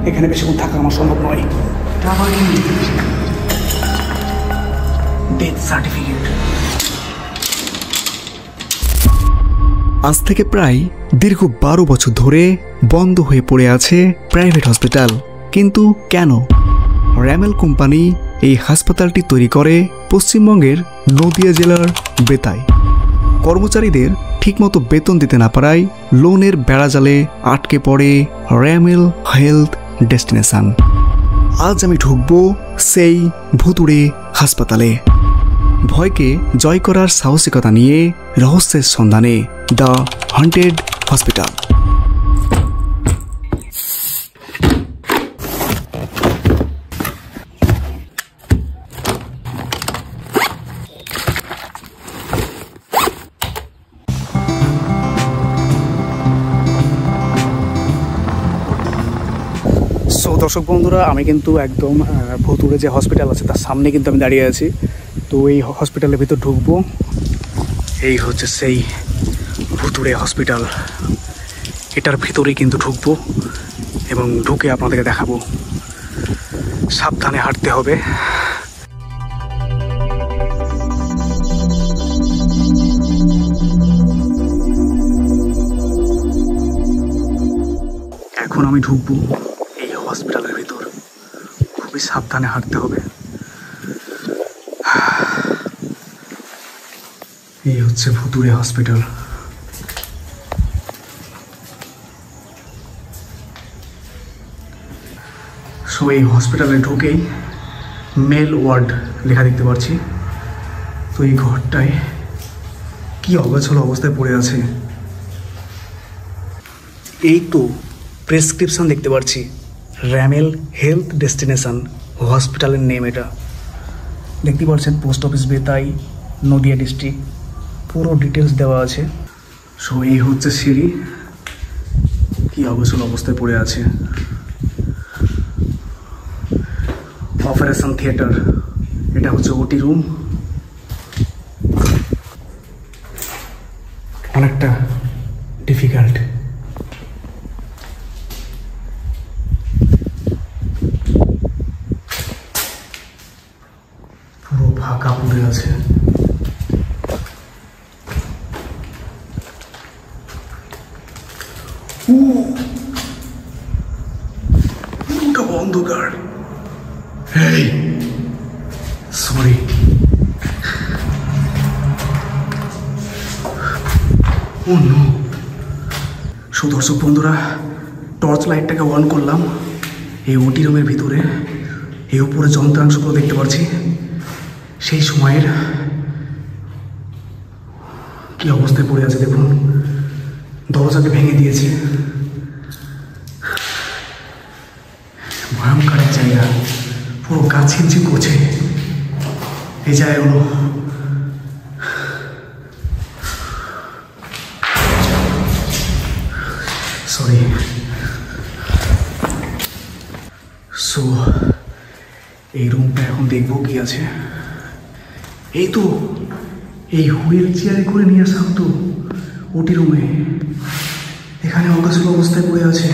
এখানে বেশিক্ষণ থাকা আমার সম্ভব নয়। Death certificate. আজ থেকে প্রায় দীর্ঘ 12 বছর ধরে বন্ধ হয়ে পড়ে আছে প্রাইভেট হসপিটাল। কিন্তু কেন? র্যামেল কোম্পানি এই হাসপাতালটি তৈরি করে পশ্চিমবঙ্গের নদিয়া জেলার বেতায়। কর্মচারীদের ঠিকমতো বেতন দিতে না পারায় লোনের বেড়াজালে আটকে পড়ে র্যামেল হেলথ ডেস্টিনেশন। আজ আমি ঢুকবো সেই ভুতুড়ে হাসপাতালে। ভয়কে জয় করার সাহসিকতা নিয়ে রহস্যের সন্ধানে দ্য হন্টেড হসপিটাল। দর্শক বন্ধুরা, আমি কিন্তু একদম ভুতুড়ে যে হসপিটাল আছে তার সামনে কিন্তু আমি দাঁড়িয়ে আছি। তো এই হসপিটালের ভিতর ঢুকবো। এই হচ্ছে সেই ভুতুড়ে হসপিটাল। এটার ভিতরেই কিন্তু ঢুকবো এবং ঢুকে আপনাদেরকে দেখাবো। সাবধানে হাঁটতে হবে। এখন আমি ঢুকবো এই হসপিটালের ভিতর। খুবই সাবধানে হাঁটতে হবে। এই হচ্ছে ভুতুড়ে হসপিটাল। সো এই হসপিটালে ঢুকেই মেল ওয়ার্ড লেখা দেখতে পাচ্ছি। তো এই ঘরটায় কি অগোছালো অবস্থায় পড়ে আছে। এই তো প্রেসক্রিপশন দেখতে পাচ্ছি, র্যামেল হেলথ ডেস্টিনেশন হসপিটালের নেম। এটা দেখতে পাচ্ছেন, পোস্ট অফিস বেতাই, নদিয়া ডিস্ট্রিক্ট, পুরো ডিটেলস দেওয়া আছে। সো এই হচ্ছে সিঁড়ি, কি অবসর অবস্থায় পড়ে আছে। অপারেশন থিয়েটার, এটা হচ্ছে ওটি রুম। অনেকটা ডিফিকাল্ট। পুরো ফাঁকা পড়ে আছে। পুরোটা অন্ধকার। সরি, দর্শক বন্ধুরা, টর্চ লাইটটাকে অন করলাম। এই ওটি রুমের ভিতরে এই উপরে যন্ত্রাংশগুলো দেখতে পাচ্ছি। সেই সময়ের কি অবস্থায় পড়ে আছে দেখুন। দরজাকে ভেঙে দিয়েছে। ভয়ঙ্কর এক জায়গা, পুরো গাছ ছিমছিম করছে এই জায়গাগুলো। সরি। সো এই রুমটা এখন দেখবো কি আছে। এই তো এই হুইল চেয়ারে করে নিয়ে আসলাম তো ওটি রুমে। এখানে অগাছালো অবস্থায় পড়ে আছে।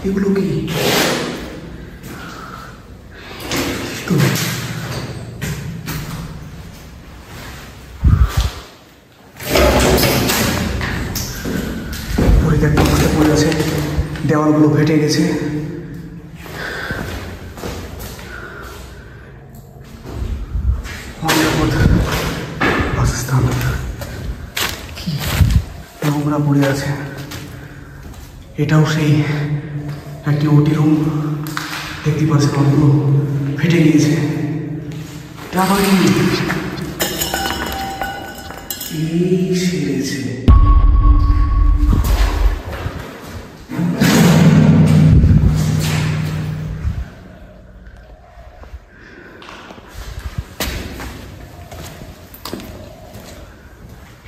এগুলো কি? তো পরিত্যক্ত অবস্থায় পড়ে আছে। দেওয়ালগুলো ফেটে গেছে। বাসস্থান কি নোংরা পড়ে আছে। এটাও সেই একটি ওটি রুম। দেখতে পাচ্ছেন অনেকগুলো ফেটে গিয়েছে। এটা আবার এই সেরেছে।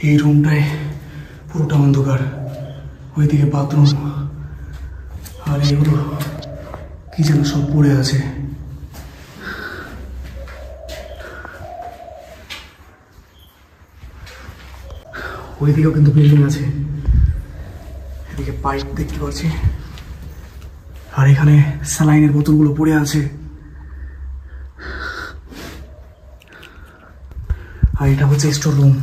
এই রুমটায় পুরোটা অন্ধকার। ওইদিকে বাথরুম, আর এগুলো কি যেন সব পড়ে আছে। ওইদিকেও কিন্তু বিল্ডিং আছে। এদিকে পাইপ দেখতে পাচ্ছি, আর এখানে স্যালাইনের বোতলগুলো পড়ে আছে। আর এটা হচ্ছে স্টোর রুম,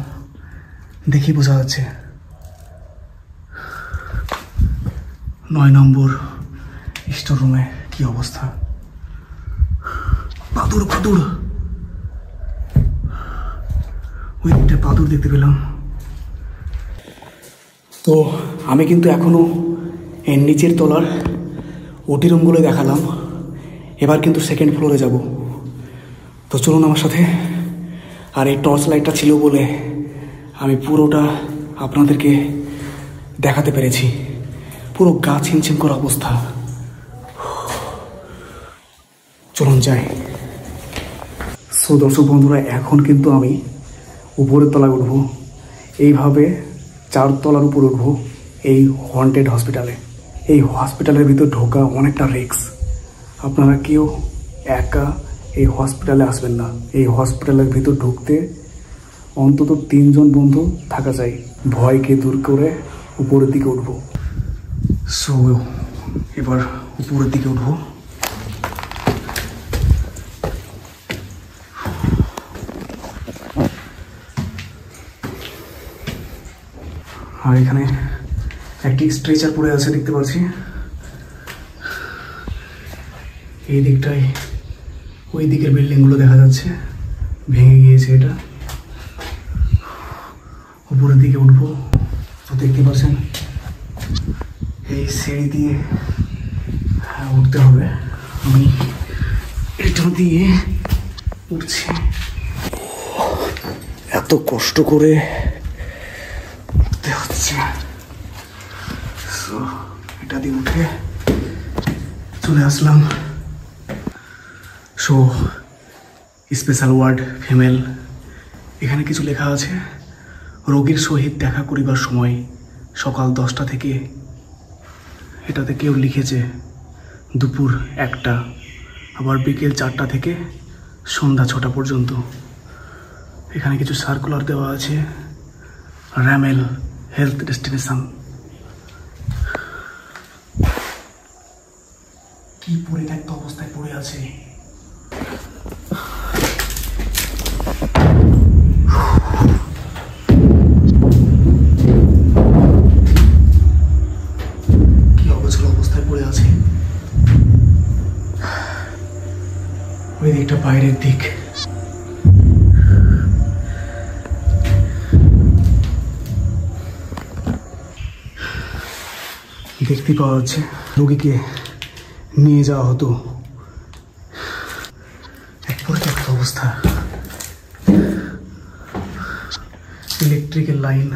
দেখি বোঝা যাচ্ছে 9 নম্বর স্টোর রুমে কি অবস্থা। পাথর পাথর, ওই দিকটা পাথর দেখতে পেলাম। তো আমি কিন্তু এখনো এর নিচের তলার ওটি রুমগুলো দেখালাম, এবার কিন্তু সেকেন্ড ফ্লোরে যাব। তো চলুন আমার সাথে। আর এই টর্চ লাইটটা ছিল বলে আমি পুরোটা আপনাদেরকে দেখাতে পেরেছি। পুরো গা ছিমছিম করা অবস্থা। চলুন যাই। সো দর্শক বন্ধুরা, এখন কিন্তু আমি উপরের তলায় উঠবো, এইভাবে 4 তলার উপরে উঠবো এই হন্টেড হসপিটালে। এই হসপিটালের ভিতর ঢোকা অনেকটা রিস্ক। আপনারা কেউ একা এই হসপিটালে আসবেন না। এই হসপিটালের ভিতর ঢুকতে অন্তত 3 জন বন্ধু থাকা চাই। ভয়কে দূর করে উপরের দিকে উঠবো। সো এবার উপরের দিকে উঠবো। আর এখানে একটি স্ট্রেচার পড়ে আছে দেখতে পাচ্ছি। এই দিকটায় ওই দিকের বিল্ডিংগুলো দেখা যাচ্ছে, ভেঙে গিয়েছে। এটা উপরের দিকে উঠবো। তো দেখতে পাচ্ছেন এই সিঁড়ি দিয়ে উঠতে হবে। আমি এটা দিয়ে উঠছি। এত কষ্ট করে উঠতে হচ্ছে। এটা দিয়ে উঠে চলে আসলাম। So special word female. এখানে কিছু লেখা আছে, রোগীর সহিত দেখা করিবার সময় সকাল 10টা থেকে, এটাতে কেউ লিখেছে দুপুর 1টা, আবার বিকেল 4টা থেকে সন্ধ্যা 6টা পর্যন্ত। এখানে কিছু সার্কুলার দেওয়া আছে, র্যামেল হেলথ ডেস্টিনেশন। কি পরিত্যক্ত অবস্থায় পড়ে আছে। কি অবস্থা অবস্থায় পড়ে আছে। ওই দিকটা বাইরের দিক। দেখতে পাওয়া যাচ্ছে রোগীকে নিয়ে যাওয়া হতো। এক পরিত্যক্ত অবস্থা। ইলেকট্রিকের লাইন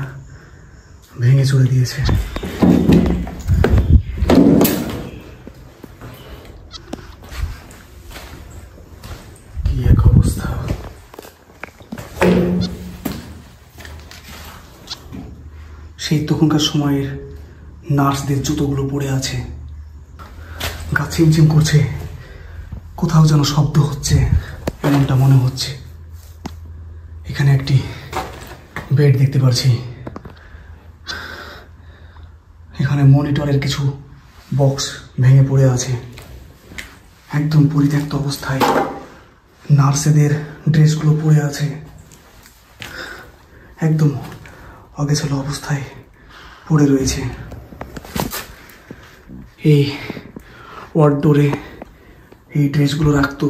ভেঙে চলে দিয়েছে। কি এক অবস্থা। সেই তখনকার সময়ের নার্সদের জুতোগুলো পড়ে আছে। গা ছিমছিম করছে, কোথাও যেন শব্দ হচ্ছে এমনটা মনে হচ্ছে। এখানে একটি বেড দেখতে পাচ্ছি। এখানে মনিটরের কিছু বক্স ভেঙে পড়ে আছে। একদম পরিত্যক্ত অবস্থায় নার্সেদের ড্রেসগুলো পড়ে আছে। একদম অগোছালো অবস্থায় পড়ে রয়েছে। এই ওয়ার্ডডোরে এই ড্রেসগুলো রাখতো।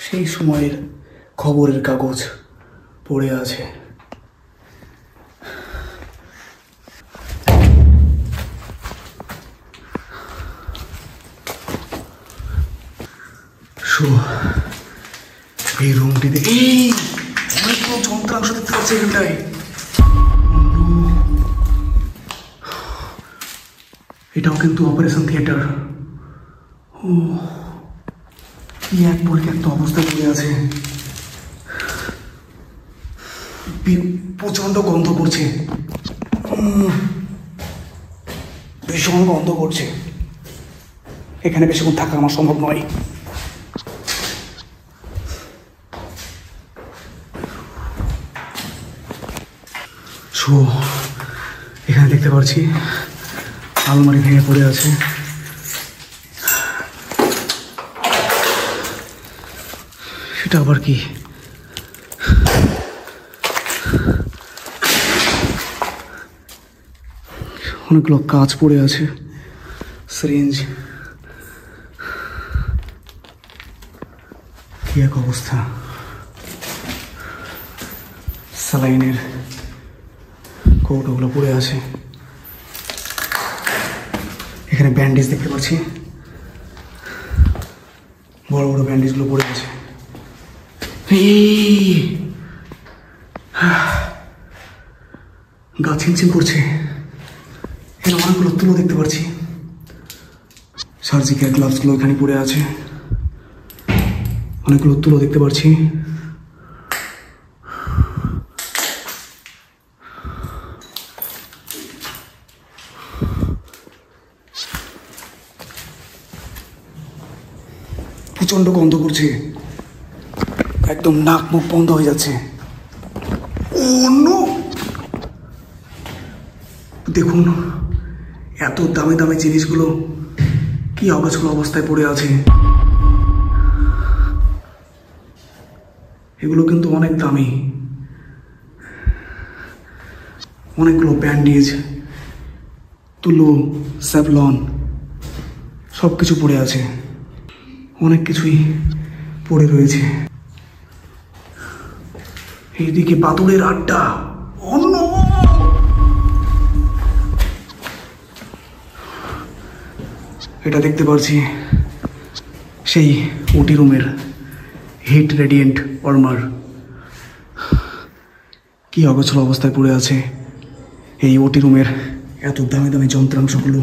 সেই সময়ের খবরের কাগজ পড়ে আছে। এই রুমটিতে অনেকগুলো যন্ত্রাংশ দেখতে পাচ্ছি এখানটায়। এটাও কিন্তু অপারেশন থিয়েটার। ও কি এক পরিত্যক্ত অবস্থায় পড়ে আছে। প্রচন্ড গন্ধ করছে, ভীষণ গন্ধ করছে। এখানে বেশিক্ষণ থাকা আমার সম্ভব নয়। সো এখানে দেখতে পাচ্ছি আলমারি ভেঙে পড়ে আছে। সেটা আবার কি? অনেকগুলো কাঁচ পড়ে আছে, সিরিঞ্জ, কি এক অবস্থা। স্যালাইনের কৌটোগুলো পড়ে আছে। এখানে ব্যান্ডেজ দেখতে পাচ্ছি, বড় বড় ব্যান্ডেজগুলো পড়ে আছে। গা ছিমছিম করছে। এখানে অনেকগুলো তুলো দেখতে পাচ্ছি, সার্জিক্যাল গ্লাভসগুলো এখানে পড়ে আছে। অনেকগুলো তুলো দেখতে পাচ্ছি। প্রচন্ড গন্ধ করছে, একদম নাক মুখ বন্ধ হয়ে যাচ্ছে। দেখুন এত দামি দামি জিনিসগুলো কি অগোছালো অবস্থায় পড়ে আছে। এগুলো কিন্তু অনেক দামি। অনেকগুলো ব্যান্ডেজ, তুলো, স্যাভলন সব কিছু পড়ে আছে। অনেক কিছুই পড়ে রয়েছে। এইদিকে বাদুড়ের আড্ডা। অন্য এটা দেখতে পাচ্ছি সেই ওটি রুমের হিট রেডিয়েন্ট ওয়ার্মার। কি অগোছালো অবস্থায় পড়ে আছে এই ওটি রুমের এত দামি দামি যন্ত্রাংশগুলো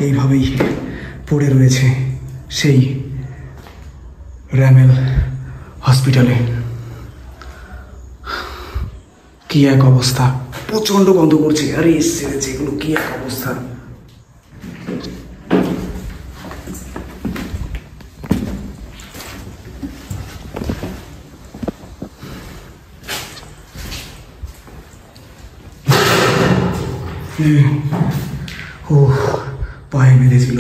এইভাবেই পড়ে রয়েছে সেই র্যামেল হসপিটালে। কি এক অবস্থা, প্রচন্ড গন্ধ করছে। আরে সেরেছে এগুলো, কি এক অবস্থা। ও পায়ে বেঁধেছিল।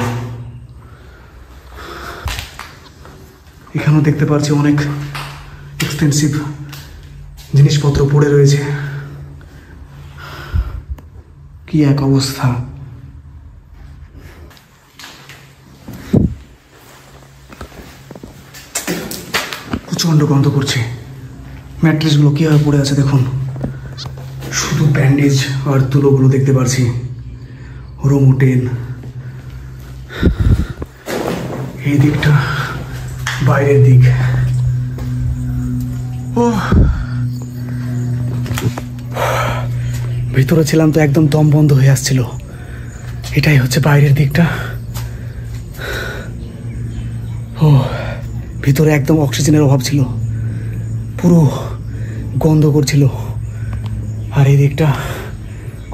এখানেও দেখতে পাচ্ছি অনেক এক্সপেন্সিভ জিনিসপত্র পড়ে রয়েছে। কি এক অবস্থা। প্রচন্ড গন্ধ করছে। ম্যাট্রেসগুলো কিভাবে পড়ে আছে দেখুন। শুধু ব্যান্ডেজ আর তুলোগুলো দেখতে পাচ্ছি। রোমোটেন, এই দিকটা বাইরের দিক। ও ভিতরে ছিলাম তো একদম দম বন্ধ হয়ে আসছিল। এটাই হচ্ছে বাইরের দিকটা। ও ভিতরে একদম অক্সিজেনের অভাব ছিল, পুরো গন্ধ করছিল। আর এই দিকটা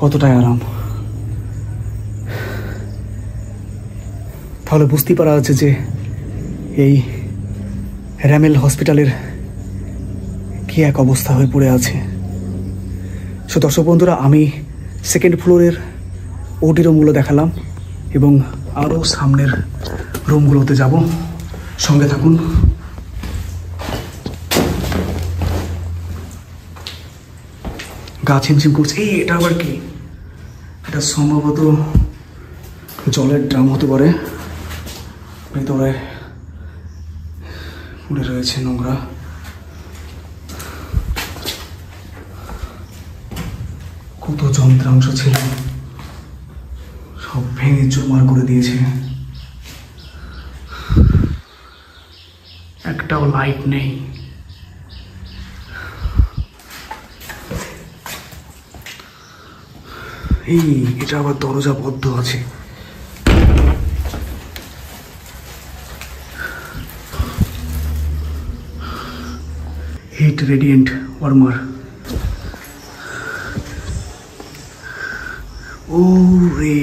কতটাই আরাম। তাহলে বুঝতেই পারা যাচ্ছে যে এই র্যামেল হসপিটালের কি এক অবস্থা হয়ে পড়ে আছে। সো দর্শক বন্ধুরা, আমি সেকেন্ড ফ্লোরের ওটি রুমগুলো দেখালাম এবং আরও সামনের রুমগুলোতে যাব। সঙ্গে থাকুন। গা ছিমছিম করছে। এটা আবার কি? এটা সম্ভবত জলের ড্রাম হতে পারে। ভেতরে পড়ে রয়েছে নোংরা। কত যন্ত্রাংশ ছিল সব ভেঙে চুরমার করে দিয়েছে। একটাও লাইট নেই। এই এটা আবার দরজা বদ্ধ আছে। Hit radiant warmer. ও রে,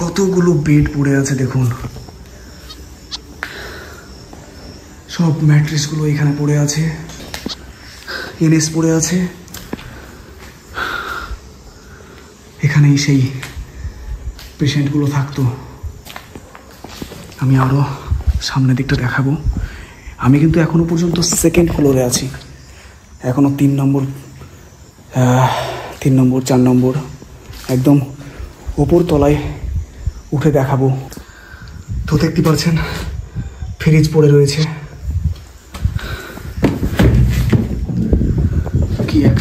কতগুলো বেড পড়ে আছে দেখুন। সব ম্যাট্রেসগুলো এখানে পড়ে আছে, এনএস পড়ে আছে। এখানেই সেই পেশেন্টগুলো থাকতো। আমি আরও সামনের দিকটা দেখাবো। আমি কিন্তু এখনও পর্যন্ত সেকেন্ড ফ্লোরে আছি, এখনও 3 নম্বর 4 নম্বর একদম ওপর তলায় উঠে দেখাবো। তো দেখতে পাচ্ছেন ফ্রিজ পড়ে রয়েছে, কি এক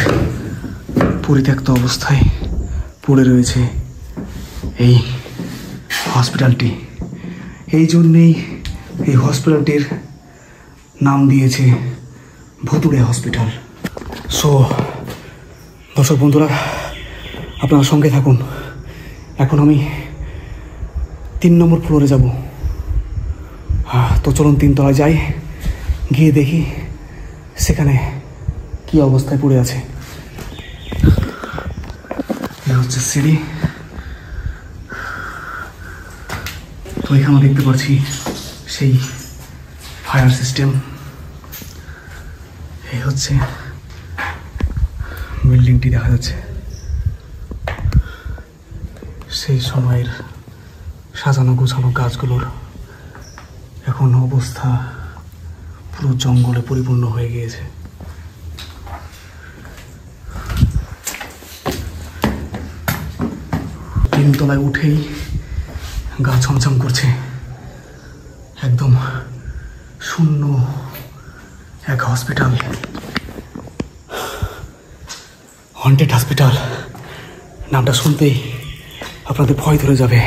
পরিত্যক্ত অবস্থায় পড়ে রয়েছে এই হসপিটালটি। এই জন্যেই এই হসপিটালটির নাম দিয়েছে ভুতুড়ে হসপিটাল। সো দর্শক বন্ধুরা, আপনারা সঙ্গে থাকুন। এখন আমি 3 নম্বর ফ্লোরে যাব। তো চলুন 3 তলায় যাই, গিয়ে দেখি সেখানে কি অবস্থায় পড়ে আছে। এই হচ্ছে সিঁড়ি। তো এখানেও দেখতে পাচ্ছি সেই ফায়ার সিস্টেম। এই হচ্ছে বিল্ডিংটি দেখা যাচ্ছে। সেই সময়ের সাজানো গোছানো গাছগুলোর এখন অবস্থা পুরো জঙ্গলে পরিপূর্ণ হয়ে গিয়েছে। তলায় উঠেই গা ছমছম করছে। একদম শূন্য এক হসপিটাল, হন্টেড হসপিটাল। নামটা শুনতেই আপনাদের ভয় ধরে যাবে।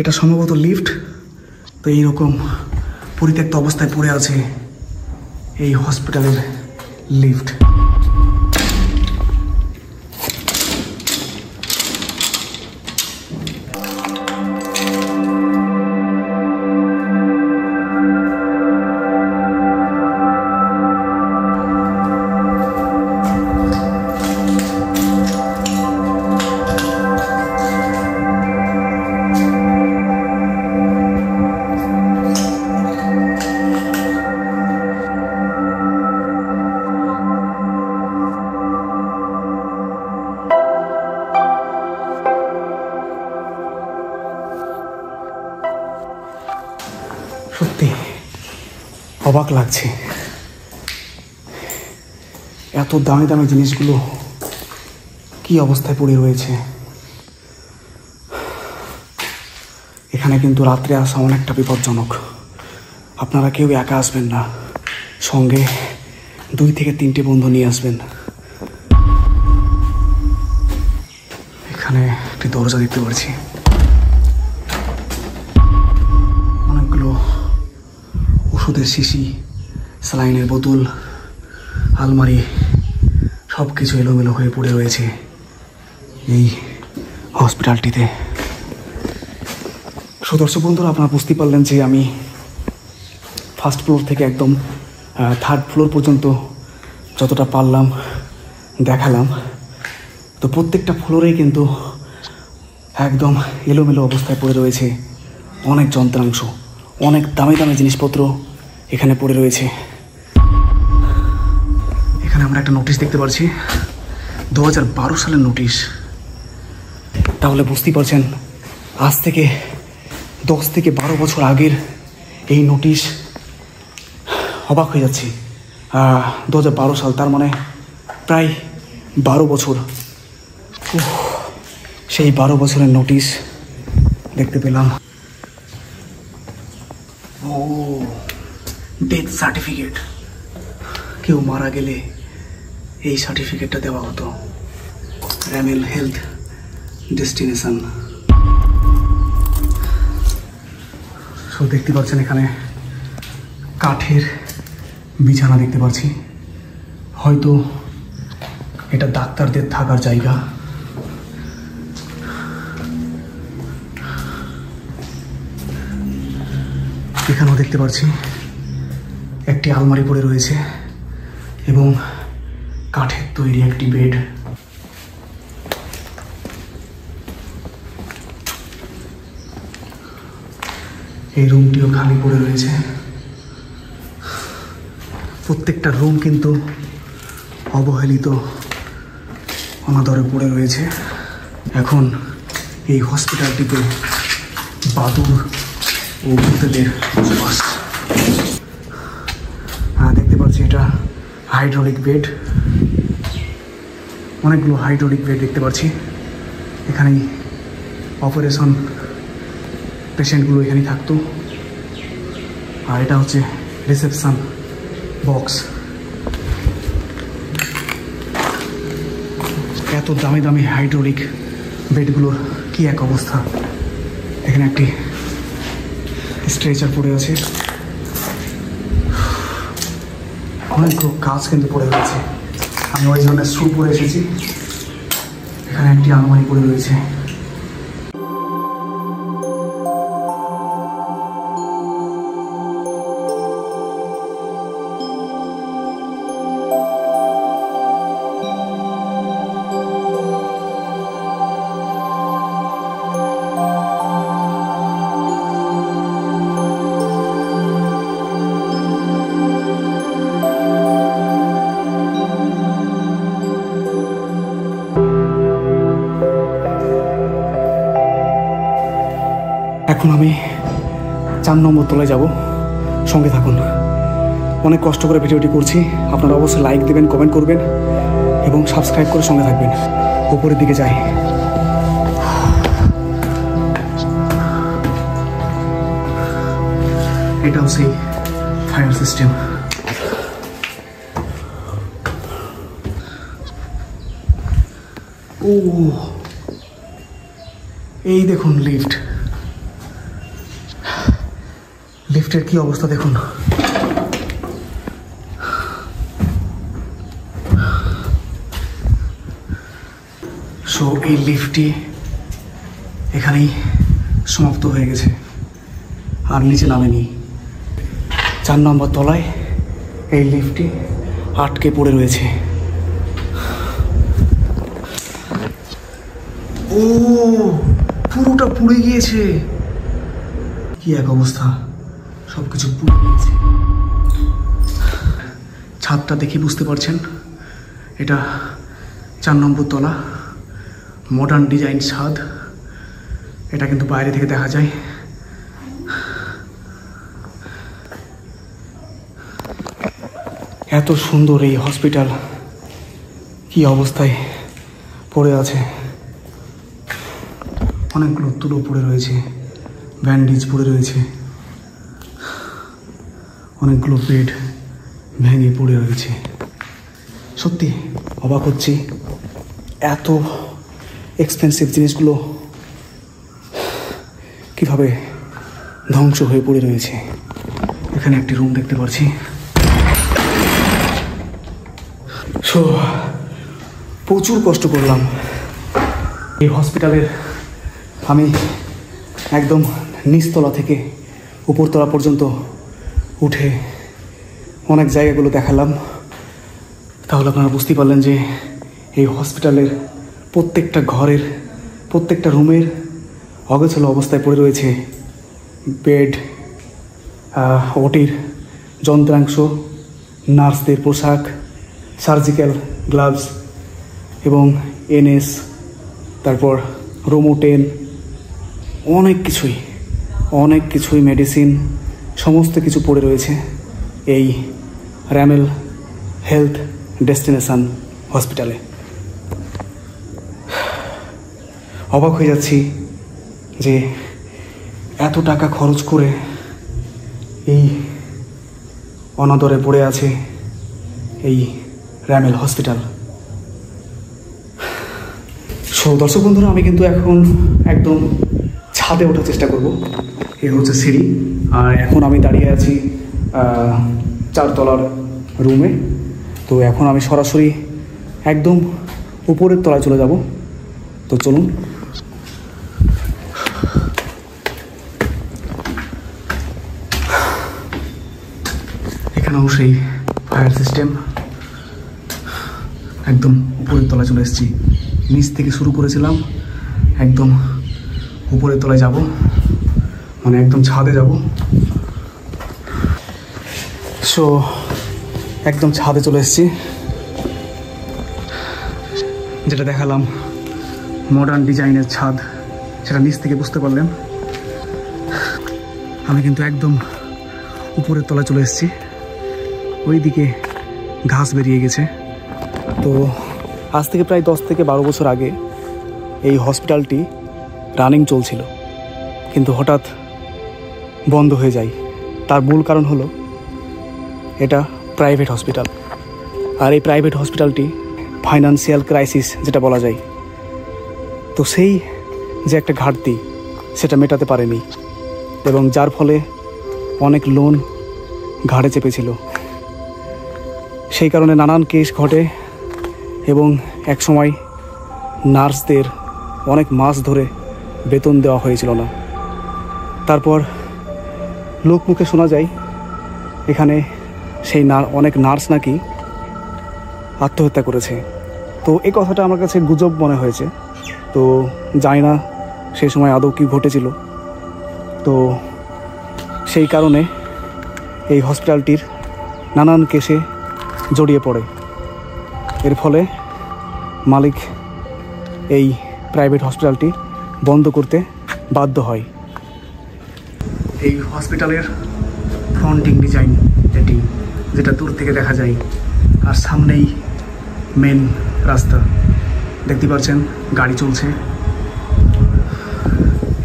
এটা সম্ভবত লিফট। তো এইরকম পরিত্যক্ত অবস্থায় পড়ে আছে এই হসপিটালের লিফট। সত্যি অবাক লাগছে, এত দামি দামি জিনিসগুলো কি অবস্থায় পড়ে রয়েছে। এখানে কিন্তু রাত্রে আসা অনেকটা বিপজ্জনক। আপনারা কেউ একা আসবেন না, সঙ্গে 2 থেকে 3টে বন্ধু নিয়ে আসবেন। এখানে একটি দরজা দেখতে পাচ্ছি, অনেকগুলো ওষুধের শিশি, স্যালাইনের বোতল, আলমারি সব কিছু এলোমেলো হয়ে পড়ে রয়েছে এই হসপিটালটিতে। দর্শক বন্ধুরা, আপনারা বুঝতে পারলেন যে আমি ফার্স্ট ফ্লোর থেকে একদম 3rd ফ্লোর পর্যন্ত যতটা পারলাম দেখালাম। তো প্রত্যেকটা ফ্লোরেই কিন্তু একদম এলোমেলো অবস্থায় পড়ে রয়েছে অনেক যন্ত্রাংশ, অনেক দামি দামি জিনিসপত্র এখানে পড়ে রয়েছে। এখানে আমরা একটা নোটিশ দেখতে পাচ্ছি, 2012 সালের নোটিশ। তাহলে বুঝতেই পারছেন আজ থেকে 10 থেকে 12 বছর আগের এই নোটিশ। অবাক হয়ে যাচ্ছি, 2012 সাল, তার মানে প্রায় 12 বছর। সেই 12 বছরের নোটিশ দেখতে পেলাম। ও, ডেথ সার্টিফিকেট। কেউ মারা গেলে এই সার্টিফিকেটটা দেওয়া হতো। Remal health destination. সো দেখতে পাচ্ছেন এখানে কাঠের বিছানা দেখতে পাচ্ছি, হয়তো এটা ডাক্তারদের থাকার জায়গা। এখানেও দেখতে পাচ্ছি একটি আলমারি পড়ে রয়েছে এবং কাঠের তৈরি একটি বেড। এই রুমটিও খালি পড়ে রয়েছে। প্রত্যেকটা রুম কিন্তু অবহেলিত, অনাদরে পড়ে রয়েছে। এখন এই হসপিটালটিতে বাদুড় ও ভূতেদের বসবাস। দেখতে পাচ্ছি এটা হাইড্রোলিক বেড, অনেকগুলো হাইড্রোলিক বেড দেখতে পাচ্ছি। এখানেই অপারেশন পেশেন্টগুলো এখানেই থাকতো। আর এটা হচ্ছে রিসেপশন বক্স। এত দামি দামি হাইড্রোলিক বেডগুলোর কি এক অবস্থা। এখানে একটি স্ট্রেচার পড়ে আছে, অনেকগুলো কাজ কিন্তু পড়ে রয়েছে। আমি ওই জন্য শু পরে এসেছি। এখানে একটি আলমারি পড়ে রয়েছে। এখন আমি 4 নম্বর তলায় যাব, সঙ্গে থাকুন। অনেক কষ্ট করে ভিডিওটি করছি, আপনারা অবশ্যই লাইক দেবেন, কমেন্ট করবেন এবং সাবস্ক্রাইব করে সঙ্গে থাকবেন। উপরের দিকে যাই। এটাও সেই ফায়ার সিস্টেম। ও এই দেখুন লিফট, লিফটের কি অবস্থা দেখুন। সো এই লিফটটি এখানেই সমাপ্ত হয়ে গেছে, আর নিচে নামেনি। 4 নম্বর তলায় এই লিফটটি আটকে পড়ে রয়েছে। ও পুরোটা পুড়ে গিয়েছে, কি এক অবস্থা, সবকিছু পুড়ে গিয়েছে। ছাদটা দেখে বুঝতে পারছেন এটা 4 নম্বর তলা, মডার্ন ডিজাইন ছাদ। এটা কিন্তু বাইরে থেকে দেখা যায়। এত সুন্দর এই হসপিটাল কি অবস্থায় পড়ে আছে। অনেকগুলো তুলো পড়ে রয়েছে, ব্যান্ডেজ পড়ে রয়েছে, অনেকগুলো বেড ভেঙে পড়ে রয়েছে। সত্যি অবাক হচ্ছি, এত এক্সপেন্সিভ জিনিসগুলো কিভাবে ধ্বংস হয়ে পড়ে রয়েছে। এখানে একটি রুম দেখতে পাচ্ছি। সো প্রচুর কষ্ট করলাম এই হসপিটালের। আমি একদম নিচতলা থেকে উপরতলা পর্যন্ত উঠে অনেক জায়গাগুলো দেখালাম। তাহলে আপনারা বুঝতেই পারলেন যে এই হসপিটালের প্রত্যেকটা ঘরের, প্রত্যেকটা রুমের অগোছালো অবস্থায় পড়ে রয়েছে বেড, ওটির যন্ত্রাংশ, নার্সদের পোশাক, সার্জিক্যাল গ্লাভস এবং এনএস, তারপর রোমোটেন, অনেক কিছুই মেডিসিন, সমস্ত কিছু পড়ে রয়েছে এই র্যামেল হেলথ ডেস্টিনেশন হসপিটালে। অবাক হয়ে যাচ্ছি যে এত টাকা খরচ করে এই অনাদরে পড়ে আছে এই র্যামেল হসপিটাল। সো দর্শক বন্ধুরা, আমি কিন্তু এখন একদম ছাদে ওঠার চেষ্টা করব। এ হচ্ছে সিঁড়ি, আর এখন আমি দাঁড়িয়ে আছি 4 তলার রুমে। তো এখন আমি সরাসরি একদম উপরের তলায় চলে যাব। তো চলুন। এখানেও সেই ফায়ার সিস্টেম। একদম উপরের তলায় চলে এসেছি। নিচ থেকে শুরু করেছিলাম, একদম উপরের তলায় যাব। মানে একদম ছাদে যাব। সো একদম ছাদে চলে এসেছি। যেটা দেখালাম মডার্ন ডিজাইনের ছাদ, সেটা নিচ থেকে বুঝতে পারলেন। আমি কিন্তু একদম উপরের তলায় চলে এসেছি। ওইদিকে ঘাস বেরিয়ে গেছে। তো আজ থেকে প্রায় 10 থেকে 12 বছর আগে এই হসপিটালটি রানিং চলছিল, কিন্তু হঠাৎ বন্ধ হয়ে যায়। তার মূল কারণ হলো এটা প্রাইভেট হসপিটাল, আর এই প্রাইভেট হসপিটালটি ফাইন্যান্সিয়াল ক্রাইসিস যেটা বলা যায়, তো সেই যে একটা ঘাটতি সেটা মেটাতে পারেনি, এবং যার ফলে অনেক লোন ঘাড়ে চেপেছিল। সেই কারণে নানান কেস ঘটে এবং একসময় নার্সদের অনেক মাস ধরে বেতন দেওয়া হয়েছিল না। তারপর লোকমুখে শোনা যায় এখানে সেই অনেক নার্স নাকি আত্মহত্যা করেছে। তো এই কথাটা আমার কাছে গুজব মনে হয়েছে। তো জানি না সেই সময় আদৌ কী ঘটেছিল। তো সেই কারণে এই হসপিটালটির নানান কেসে জড়িয়ে পড়ে। এর ফলে মালিক এই প্রাইভেট হসপিটালটি বন্ধ করতে বাধ্য হয়। এই হসপিটালের ফ্রন্টিং ডিজাইন এটি, যেটা দূর থেকে দেখা যায়, আর সামনেই মেন রাস্তা। দেখতে পাচ্ছেন গাড়ি চলছে,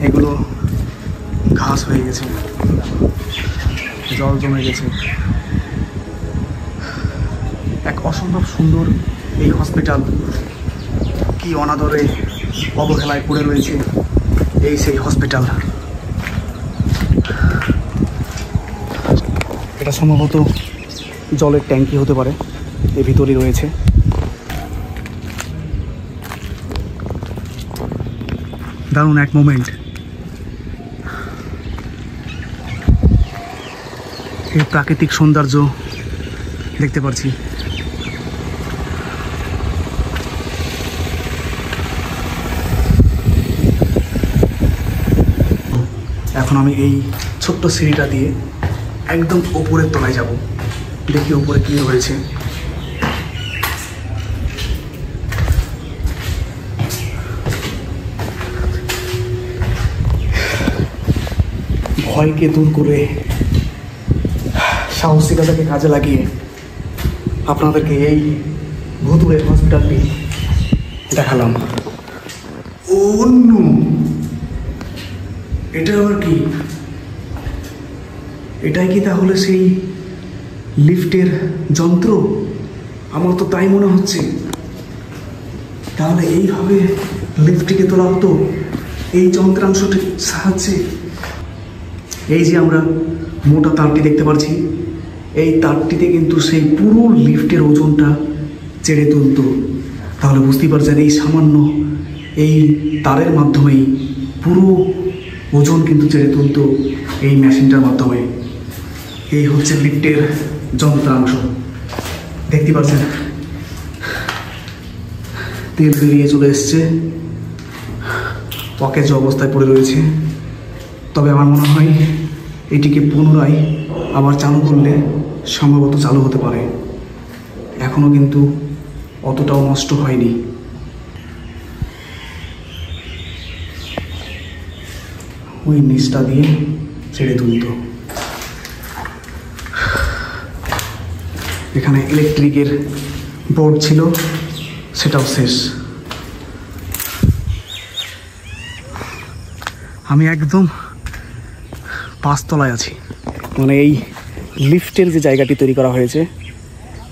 এগুলো ঘাস হয়ে গেছে, জল জমে গেছে। এক অসম্ভব সুন্দর এই হসপিটাল কি অনাদরে অবহেলায় পড়ে রয়েছে এই সেই হসপিটাল। এটা সম্ভবত জলের ট্যাঙ্কি হতে পারে, এর ভিতরেই রয়েছে। দারুণ এক মোমেন্ট। এই প্রাকৃতিক সৌন্দর্য দেখতে পাচ্ছি। এখন আমি এই ছোট্ট সিঁড়িটা দিয়ে একদম উপরের তলায় যাব, দেখি উপরে কি রয়েছে। ভয়কে দূর করে সাহসিকতাকে কাজে লাগিয়ে আপনাদেরকে এই ভুতুড়ে হসপিটালটি দেখালাম। অন্য এটা আবার কি? এটাই কি তাহলে সেই লিফটের যন্ত্র? আমার তো তাই মনে হচ্ছে। তাহলে এইভাবে লিফটটিকে তোলা হতো এই যন্ত্রাংশটির সাহায্যে। এই যে আমরা মোটা তারটি দেখতে পাচ্ছি, এই তারটিতে কিন্তু সেই পুরো লিফটের ওজনটা চেড়ে তুলতো। তাহলে বুঝতেই পারছেন এই সামান্য এই তারের মাধ্যমেই পুরো ওজন কিন্তু চেড়ে তুলতো এই মেশিনটার মাধ্যমে। এই হচ্ছে লিফটের যন্ত্রাংশ। দেখতে পাচ্ছেন তেল বেরিয়ে চলে এসছে, অকেজ অবস্থায় পড়ে রয়েছে। তবে আমার মনে হয় এটিকে পুনরায় আবার চালু করলে সম্ভবত চালু হতে পারে। এখনও কিন্তু অতটাও নষ্ট হয়নি। ওই নিচটা দিয়ে ছেড়ে তুলত। এখানে ইলেকট্রিকের বোর্ড ছিল, সেটাও শেষ। আমি একদম 5 তলায় আছি। মানে এই লিফটের যে জায়গাটি তৈরি করা হয়েছে,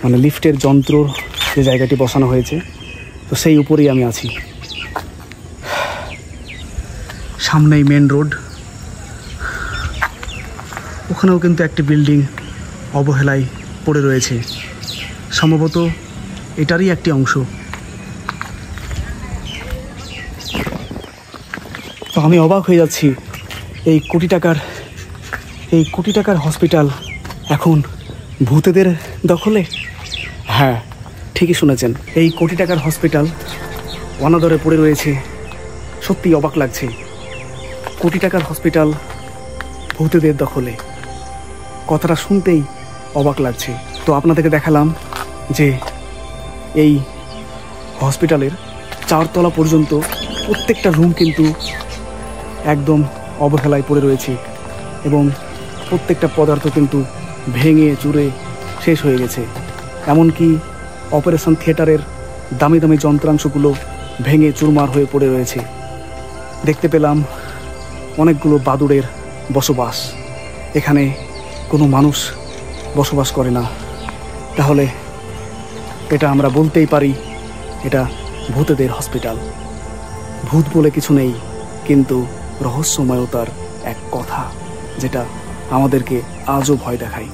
মানে লিফটের যন্ত্র যে জায়গাটি বসানো হয়েছে, তো সেই উপরেই আমি আছি। সামনেই মেন রোড, ওখানেও কিন্তু একটি বিল্ডিং অবহেলায় পড়ে রয়েছে। সম্ভবত এটারই একটি অংশ। তো আমি অবাক হয়ে যাচ্ছি, এই কোটি টাকার হসপিটাল এখন ভূতেদের দখলে। হ্যাঁ, ঠিকই শুনেছেন, এই কোটি টাকার হসপিটাল অনাদরে পড়ে রয়েছে। সত্যি অবাক লাগছে। কোটি টাকার হসপিটাল ভূতেদের দখলে। কথাটা শুনতেই অবাক লাগছে। তো আপনাদেরকে দেখালাম যে এই হসপিটালের 4 তলা পর্যন্ত প্রত্যেকটা রুম কিন্তু একদম অবহেলায় পড়ে রয়েছে এবং প্রত্যেকটা পদার্থ কিন্তু ভেঙে চুরে শেষ হয়ে গেছে। এমনকি অপারেশন থিয়েটারের দামি দামি যন্ত্রাংশগুলো ভেঙে চুরমার হয়ে পড়ে রয়েছে। দেখতে পেলাম অনেকগুলো বাদুড়ের বসবাস। এখানে কোনো মানুষ বসবাস করে না। তাহলে এটা আমরা বলতেই পারি এটা ভূতেদের হসপিটাল। ভূত বলে কিছু নেই, কিন্তু রহস্যময়তার এক কথা যেটা আমাদেরকে আজও ভয় দেখায়।